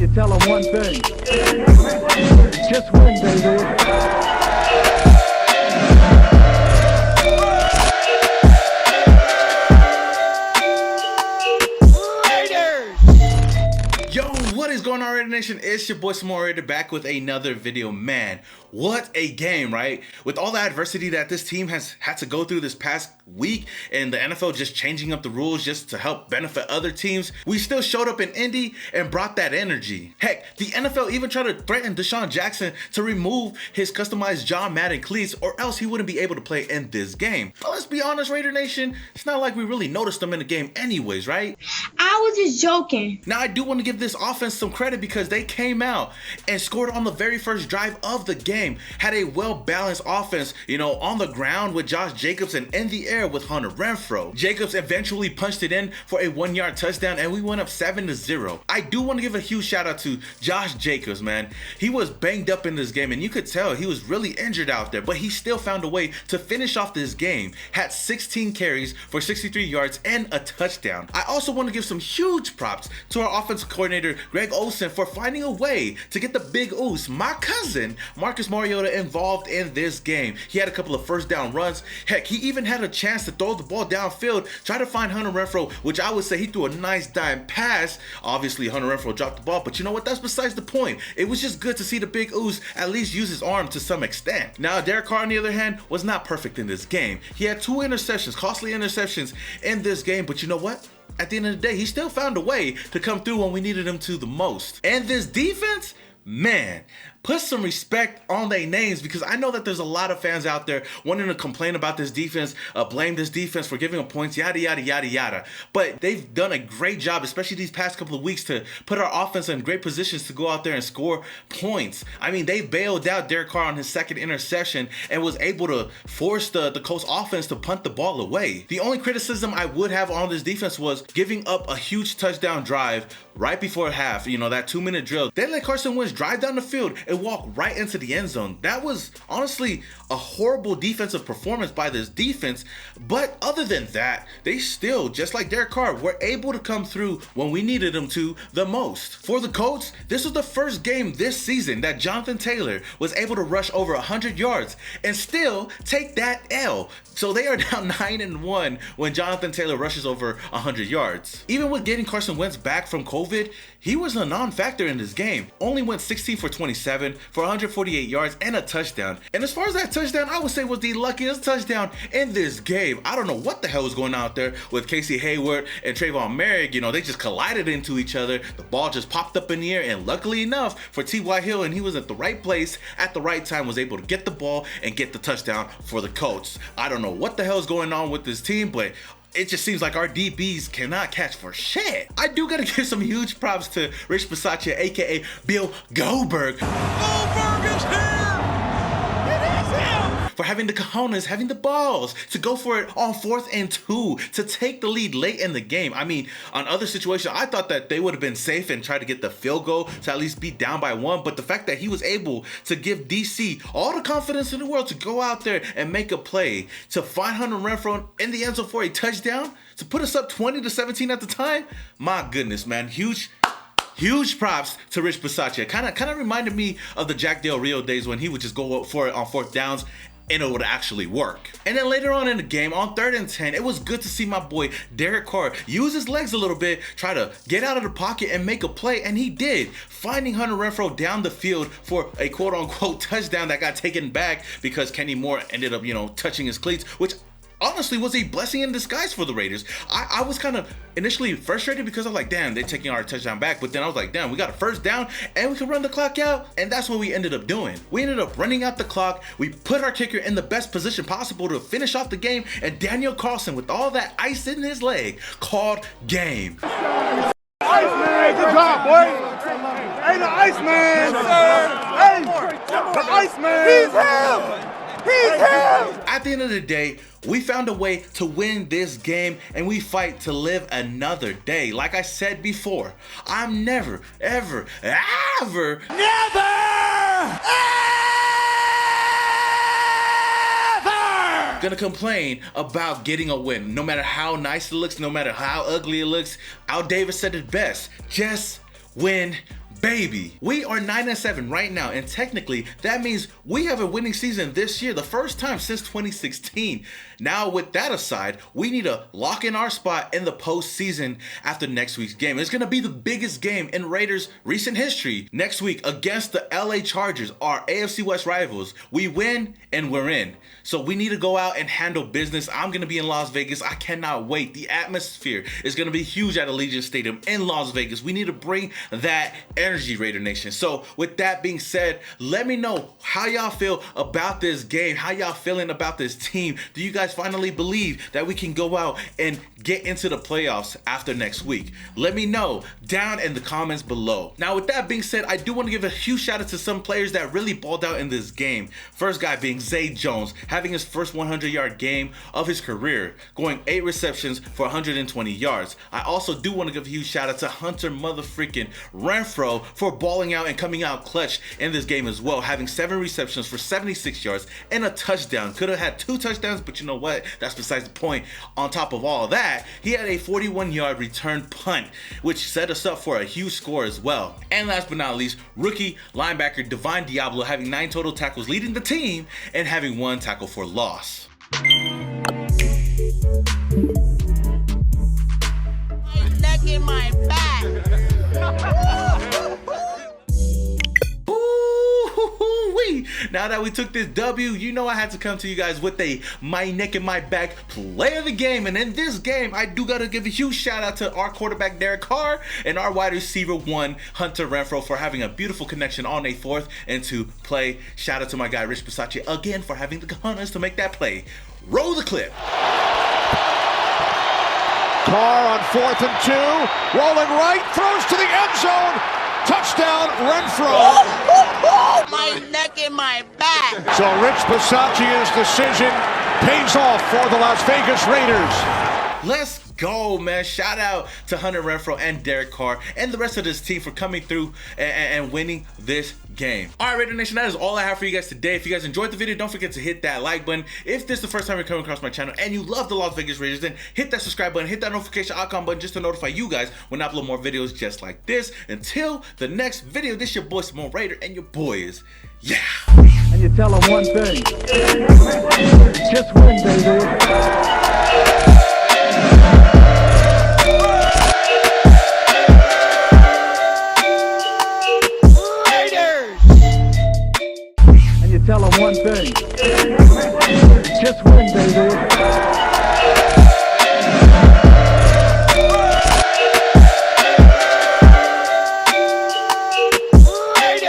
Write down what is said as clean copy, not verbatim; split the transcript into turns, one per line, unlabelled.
you tell them one thing. Just win, baby.
What is going on, Raidernation? It's your boy Small Raider back with another video. Man, what a game, right? With all the adversity that this team has had to go through this past week and the NFL just changing up the rules just to help benefit other teams, we still showed up in Indy and brought that energy. Heck, the NFL even tried to threaten Deshaun Jackson to remove his customized John Madden cleats or else he wouldn't be able to play in this game. But let's be honest, Raider Nation, it's not like we really noticed them in the game anyways, right?
I was just joking.
Now, I do want to give this offense some credit because they came out and scored on the very first drive of the game. Had a well-balanced offense, on the ground with Josh Jacobs and in the air with Hunter Renfrow. Jacobs eventually punched it in for a 1-yard touchdown and we went up 7-0. I do want to give a huge shout out to Josh Jacobs, man. He was banged up in this game and you could tell he was really injured out there, but he still found a way to finish off this game. Had 16 carries for 63 yards and a touchdown. I also want to give some huge props to our offensive coordinator, Greg Olsen, for finding a way to get the big Oos, my cousin, Marcus Mariota, involved in this game. He had a couple of first down runs. Heck, he even had a chance to throw the ball downfield, try to find Hunter Renfrow, which I would say he threw a nice dime pass. Obviously, Hunter Renfrow dropped the ball, but you know what? That's besides the point. It was just good to see the big Oos at least use his arm to some extent. Now, Derek Carr, on the other hand, was not perfect in this game. He had 2 interceptions, costly interceptions in this game, but you know what? At the end of the day, he still found a way to come through when we needed him to the most. And this defense, man, put some respect on their names because I know that there's a lot of fans out there wanting to complain about this defense, blame this defense for giving them points, yada, yada, yada, yada. But they've done a great job, especially these past couple of weeks, to put our offense in great positions to go out there and score points. I mean, they bailed out Derek Carr on his second interception and was able to force the Colts offense to punt the ball away. The only criticism I would have on this defense was giving up a huge touchdown drive right before half, that 2-minute drill. They let Carson Wentz drive down the field and walk right into the end zone. That was honestly a horrible defensive performance by this defense, but other than that, they still, just like Derek Carr, were able to come through when we needed them to the most. For the Colts, this was the first game this season that Jonathan Taylor was able to rush over 100 yards and still take that L. So they are down 9-1 when Jonathan Taylor rushes over 100 yards. Even with getting Carson Wentz back from COVID, he was a non-factor in this game. Only went 16 for 27 for 148 yards and a touchdown. And as far as that touchdown, I would say was the luckiest touchdown in this game. I don't know what the hell was going on out there with Casey Hayward and Trayvon Merrick. They just collided into each other. The ball just popped up in the air, and luckily enough for T.Y. Hill, and he was at the right place at the right time, was able to get the ball and get the touchdown for the Colts. I don't know what the hell is going on with this team, but it just seems like our DBs cannot catch for shit. I do gotta give some huge props to Rich Bisaccia, aka Bill Goldberg. Goldberg is here! It is him! For having the cojones, having the balls to go for it on 4th and 2, to take the lead late in the game. I mean, on other situations, I thought that they would have been safe and tried to get the field goal to at least be down by 1. But the fact that he was able to give DC all the confidence in the world to go out there and make a play, to find Hunter Renfrow in the end zone for a touchdown, to put us up 20-17 at the time, my goodness, man, huge props to Rich Bisaccia. Kind of reminded me of the Jack Del Rio days when he would just go for it on 4th downs and it would actually work. And then later on in the game, on 3rd and 10, it was good to see my boy Derek Carr use his legs a little bit, try to get out of the pocket and make a play, and he did, finding Hunter Renfrow down the field for a quote-unquote touchdown that got taken back because Kenny Moore ended up, touching his cleats, which honestly was a blessing in disguise for the Raiders. I was kind of initially frustrated because I'm like, damn, they're taking our touchdown back. But then I was like, damn, we got a first down and we can run the clock out. And that's what we ended up doing. We ended up running out the clock. We put our kicker in the best position possible to finish off the game. And Daniel Carlson, with all that ice in his leg, called game.
Iceman, good job, boy. Hey, the Iceman. Hey, the Iceman. He's him. He's him.
At the end of the day, we found a way to win this game and we fight to live another day. Like I said before, I'm never, ever, ever, gonna complain about getting a win. No matter how nice it looks, no matter how ugly it looks. Al Davis said it best. Just win baby. We are 9-7 right now, and technically that means we have a winning season this year, the first time since 2016. Now, with that aside, we need to lock in our spot in the postseason after next week's game. It's gonna be the biggest game in Raiders' recent history. Next week against the LA Chargers, our AFC West rivals. We win and we're in. So we need to go out and handle business. I'm gonna be in Las Vegas. I cannot wait. The atmosphere is gonna be huge at Allegiant Stadium in Las Vegas. We need to bring that energy, Raider Nation. So with that being said, let me know how y'all feel about this game. How y'all feeling about this team? Do you guys finally believe that we can go out and get into the playoffs after next week? Let me know down in the comments below. Now with that being said, I do want to give a huge shout out to some players that really balled out in this game. First guy being Zay Jones, having his first 100-yard game of his career, going 8 receptions for 120 yards. I also do want to give a huge shout out to Hunter motherfreaking Renfro for balling out and coming out clutch in this game as well, having 7 receptions for 76 yards and a touchdown. Could have had 2 touchdowns, but you know what? That's besides the point. On top of all that, he had a 41-yard return punt, which set us up for a huge score as well. And last but not least, rookie linebacker Divine Diablo having 9 total tackles, leading the team and having 1 tackle for loss.
My neck and my back.
Ooh-wee. Now that we took this W, you know I had to come to you guys with a my neck and my back play of the game. And in this game, I do gotta give a huge shout out to our quarterback Derek Carr and our wide receiver 1 Hunter Renfro for having a beautiful connection on a 4th and 2 play. Shout out to my guy Rich Bisaccia again for having the cojones to make that play. Roll the clip.
Carr on 4th and 2, rolling right, throws to the end zone. Touchdown, Renfro.
My neck and my back.
So Rich Bisaccia's decision pays off for the Las Vegas Raiders.
Let's go, man. Shout out to Hunter Renfro and Derek Carr and the rest of this team for coming through and winning this game. All right, Raider Nation, that is all I have for you guys today. If you guys enjoyed the video, don't forget to hit that like button. If this is the first time you're coming across my channel and you love the Las Vegas Raiders, then hit that subscribe button, hit that notification icon button just to notify you guys when I upload more videos just like this. Until the next video, this your boy Simone Raider, and your boy is, yeah.
And you tell them one thing. Just win, baby. Tell them one thing. Just win, baby.